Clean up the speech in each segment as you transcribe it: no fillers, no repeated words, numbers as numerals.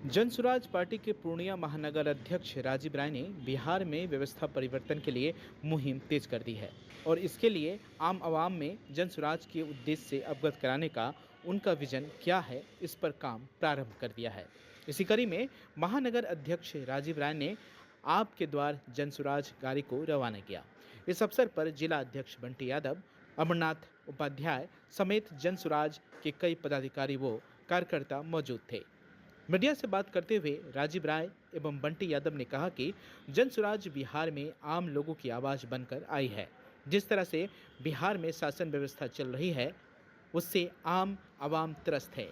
Jan Suraaj party के पूर्णिया महानगर अध्यक्ष राजीव राय ने बिहार में व्यवस्था परिवर्तन के लिए मुहिम तेज कर दी है और इसके लिए आम आवाम में जनसुराज के उद्देश्य से अवगत कराने का उनका विजन क्या है, इस पर काम प्रारंभ कर दिया है। इसी कड़ी में महानगर अध्यक्ष राजीव राय ने आपके द्वार जनसुराज गाड़ी को रवाना किया। इस अवसर पर जिला अध्यक्ष बंटी यादव, अमरनाथ उपाध्याय समेत जनसुराज के कई पदाधिकारी व कार्यकर्ता मौजूद थे। मीडिया से बात करते हुए राजीव राय एवं बंटी यादव ने कहा कि जनसुराज बिहार में आम लोगों की आवाज बनकर आई है। जिस तरह से बिहार में शासन व्यवस्था चल रही है उससे आम आवाम त्रस्त है।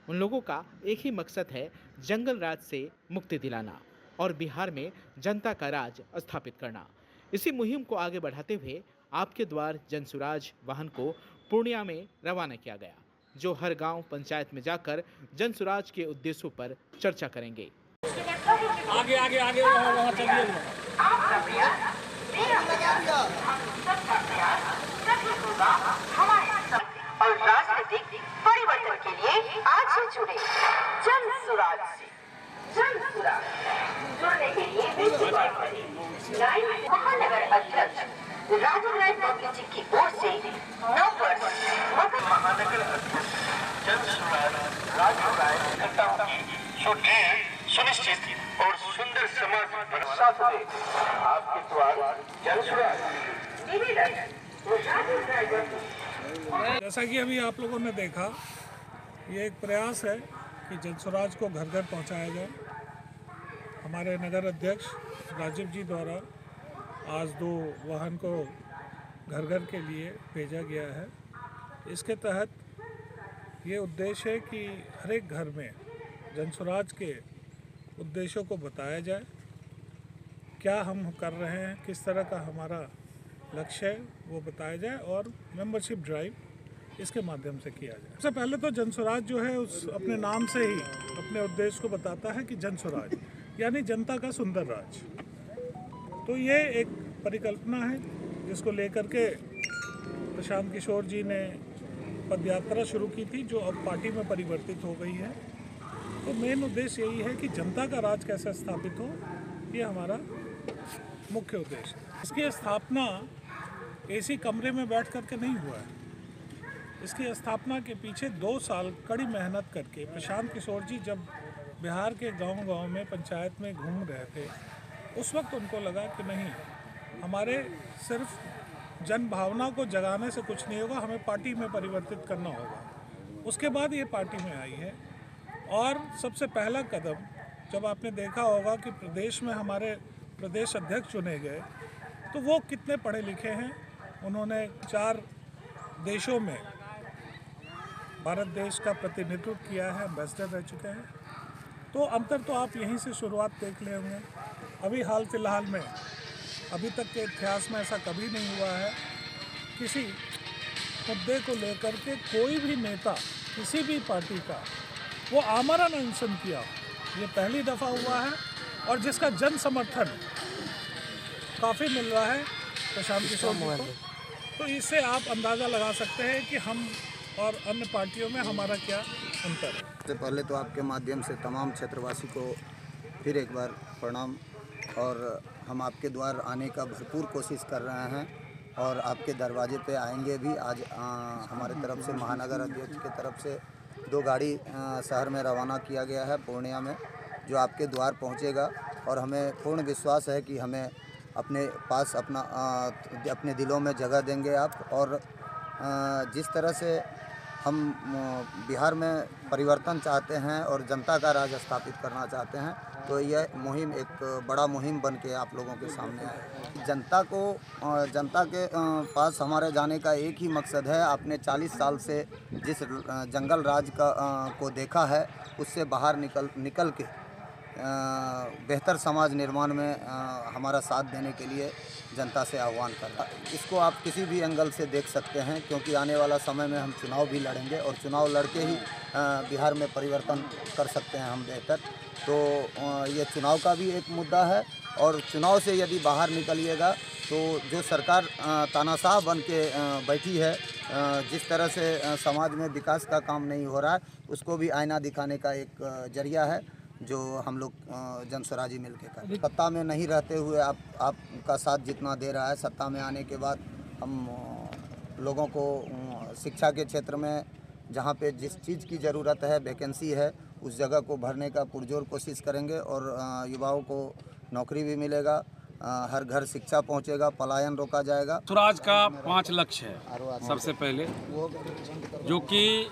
उन लोगों का एक ही मकसद है, जंगल राज से मुक्ति दिलाना और बिहार में जनता का राज स्थापित करना। इसी मुहिम को आगे बढ़ाते हुए आपके द्वार जनसुराज वाहन को पूर्णिया में रवाना किया गया, जो हर गांव पंचायत में जाकर जनसुराज के उद्देश्यों पर चर्चा करेंगे। आगे आगे आगे वहाँ चलिए। और राजनीतिक परिवर्तन के लिए आज से जुड़े जनसुराज से। जनसुराज जुड़ने के लिए महानगर अध्यक्ष राजीव राय जी की ओर से नंबर महानगर अध्यक्ष जनसुराज राजीव राय सुदृढ़, सुनिश्चित और सुंदर समाज प्रशासन आपके द्वार जनसुराज। जैसा कि अभी आप लोगों ने देखा, ये एक प्रयास है कि जनसुराज को घर घर पहुंचाया जाए। हमारे नगर अध्यक्ष राजीव जी द्वारा आज 2 वाहन को घर घर के लिए भेजा गया है। इसके तहत ये उद्देश्य है कि हर एक घर में जनसुराज के उद्देश्यों को बताया जाए, क्या हम कर रहे हैं, किस तरह का हमारा लक्ष्य है वो बताया जाए और मेंबरशिप ड्राइव इसके माध्यम से किया जाए। सबसे पहले तो जनसुराज जो है उस अपने नाम से ही अपने उद्देश्य को बताता है कि जनसुराज यानी जनता का सुंदर राज। तो ये एक परिकल्पना है जिसको लेकर के प्रशांत किशोर जी ने पदयात्रा शुरू की थी, जो अब पार्टी में परिवर्तित हो गई है। तो मेन उद्देश्य यही है कि जनता का राज कैसे स्थापित हो, ये हमारा मुख्य उद्देश्य है। इसकी स्थापना एसी कमरे में बैठ करके नहीं हुआ है। इसकी स्थापना के पीछे 2 साल कड़ी मेहनत करके प्रशांत किशोर जी जब बिहार के गांव-गांव में पंचायत में घूम रहे थे, उस वक्त उनको लगा कि नहीं, हमारे सिर्फ जन भावना को जगाने से कुछ नहीं होगा, हमें पार्टी में परिवर्तित करना होगा। उसके बाद ये पार्टी में आई है। और सबसे पहला कदम जब आपने देखा होगा कि प्रदेश में हमारे प्रदेश अध्यक्ष चुने गए, तो वो कितने पढ़े लिखे हैं। उन्होंने 4 देशों में भारत देश का प्रतिनिधित्व किया है, एम्बेसडर रह चुके हैं। तो अंतर तो आप यहीं से शुरुआत देख ले होंगे। अभी हाल फिलहाल में, अभी तक के इतिहास में ऐसा कभी नहीं हुआ है, किसी मुद्दे को लेकर के कोई भी नेता किसी भी पार्टी का वो आमरण अनशन किया, ये पहली दफ़ा हुआ है। और जिसका जन समर्थन काफ़ी मिल रहा है प्रशांत किशोर जी को। तो इससे आप अंदाज़ा लगा सकते हैं कि हम और अन्य पार्टियों में हमारा क्या अंतर है। सबसे पहले तो आपके माध्यम से तमाम क्षेत्रवासी को फिर एक बार प्रणाम। और हम आपके द्वार आने का भरपूर कोशिश कर रहे हैं और आपके दरवाजे पे आएंगे भी। आज हमारे तरफ से महानगर अध्यक्ष की तरफ से 2 गाड़ी शहर में रवाना किया गया है पूर्णिया में, जो आपके द्वार पहुंचेगा। और हमें पूर्ण विश्वास है कि हमें अपने पास अपने दिलों में जगह देंगे आप। और जिस तरह से हम बिहार में परिवर्तन चाहते हैं और जनता का राज स्थापित करना चाहते हैं, तो यह मुहिम एक बड़ा मुहिम बन के आप लोगों के सामने है। जनता के पास हमारे जाने का एक ही मकसद है। आपने 40 साल से जिस जंगल राज को देखा है, उससे बाहर निकल के बेहतर समाज निर्माण में हमारा साथ देने के लिए जनता से आह्वान कर रहा है। इसको आप किसी भी एंगल से देख सकते हैं, क्योंकि आने वाला समय में हम चुनाव भी लड़ेंगे और चुनाव लड़के ही बिहार में परिवर्तन कर सकते हैं हम बेहतर। तो ये चुनाव का भी एक मुद्दा है। और चुनाव से यदि बाहर निकलिएगा तो जो सरकार तानाशाह बन के बैठी है, जिस तरह से समाज में विकास का काम नहीं हो रहा है, उसको भी आईना दिखाने का एक जरिया है। जो हम लोग जन स्वराज मिल के करें। सत्ता में नहीं रहते हुए आपका साथ जितना दे रहा है, सत्ता में आने के बाद हम लोगों को शिक्षा के क्षेत्र में जहाँ पे जिस चीज़ की ज़रूरत है, वैकेंसी है, उस जगह को भरने का पुरजोर कोशिश करेंगे और युवाओं को नौकरी भी मिलेगा, हर घर शिक्षा पहुंचेगा, पलायन रोका जाएगा। स्वराज का 5 लक्ष्य है। सबसे पहले जो कि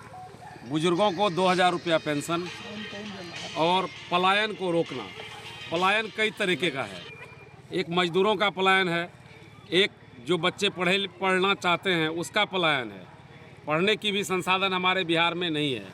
बुजुर्गों को 2000 रुपया पेंशन और पलायन को रोकना। पलायन कई तरीके का है, एक मजदूरों का पलायन है, एक जो बच्चे पढ़ना चाहते हैं उसका पलायन है। पढ़ने की भी संसाधन हमारे बिहार में नहीं है,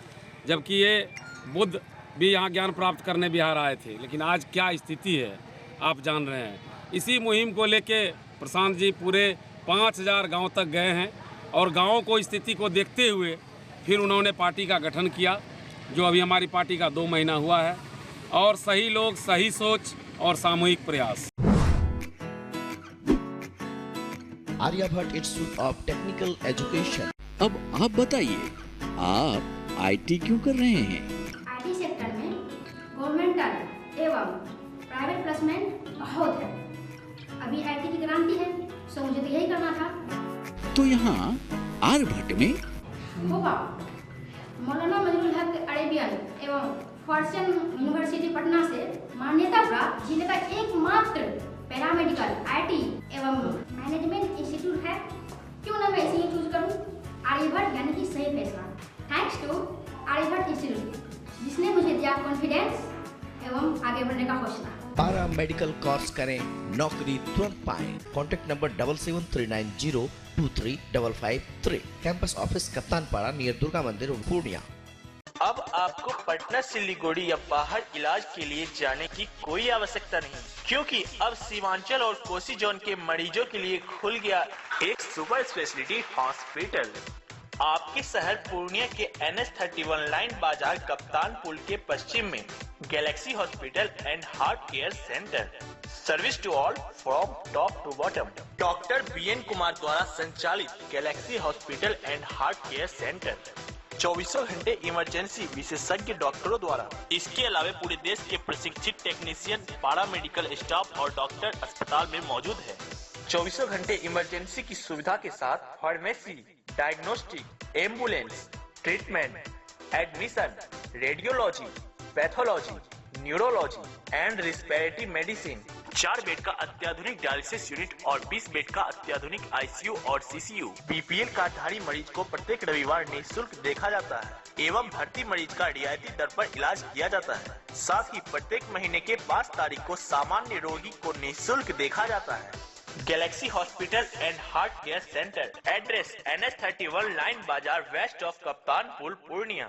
जबकि ये बुद्ध भी यहाँ ज्ञान प्राप्त करने बिहार आए थे, लेकिन आज क्या स्थिति है आप जान रहे हैं। इसी मुहिम को लेके प्रशांत जी पूरे 5000 गांव तक गए हैं और गांवों को स्थिति को देखते हुए फिर उन्होंने पार्टी का गठन किया, जो अभी हमारी पार्टी का 2 महीना हुआ है। और सही लोग, सही सोच और सामूहिक प्रयास। Aryabhatta institute of technical education. अब आप बताइए, आप आईटी क्यों कर रहे हैं? आईटी सेक्टर में गवर्नमेंटल एवं प्राइवेट प्लेसमेंट बहुत है। अभी आईटी की क्रांति है, सो मुझे तो यही करना था। तो यहाँ आर्यभट्ट में होगा मौलाना मजरुल हक अरेबियन एवं फॉर्चून यूनिवर्सिटी पटना से मान्यता प्राप्त जिले का एकमात्र पैरामेडिकल आईटी एवं मैनेजमेंट इंस्टीट्यूट है। क्यों ना मैं इसे ही चूज करूं? आर्यभट्ट यानी कि सही फैसला। थैंक्स टू आर्यभट्ट इंस्टीट्यूट, जिसने मुझे दिया कॉन्फिडेंस एवं आगे बढ़ने का हौसला। पारा मेडिकल कोर्स करें, नौकरी तुरंत पाएं। Contact number 7739023553। Campus office Kaptanpara near Durga मंदिर पूर्णिया। अब आपको पटना, सिलीगुड़ी या बाहर इलाज के लिए जाने की कोई आवश्यकता नहीं, क्योंकि अब सीमांचल और कोसी जोन के मरीजों के लिए खुल गया एक सुपर स्पेशलिटी हॉस्पिटल। आपके शहर पूर्णिया के NH31 लाइन बाजार कप्तान पुल के पश्चिम में galaxy hospital and heart care centre. Service to all from top to bottom. Doctor BN Kumar द्वारा संचालित galaxy hospital and heart care centre 24 घंटे इमरजेंसी विशेषज्ञ डॉक्टरों द्वारा। इसके अलावा पूरे देश के प्रशिक्षित टेक्नीशियन, पारा मेडिकल स्टाफ और डॉक्टर अस्पताल में मौजूद है। 24 घंटे इमरजेंसी की सुविधा के साथ pharmacy, diagnostic, ambulance, treatment, admission, radiology, pathology, neurology and respiratory medicine. 4 bed का अत्याधुनिक डायलिसिस यूनिट और 20 बेड का अत्याधुनिक ICU और CCU। BPL कार्डधारी मरीज को प्रत्येक रविवार निःशुल्क देखा जाता है एवं भर्ती मरीज का रियायती दर पर इलाज किया जाता है। साथ ही प्रत्येक महीने के 5 तारीख को सामान्य रोगी को निःशुल्क देखा जाता है। Galaxy hospital and heart care centre, address NH31 line बाजार वेस्ट ऑफ कप्तान पुल पूर्णिया।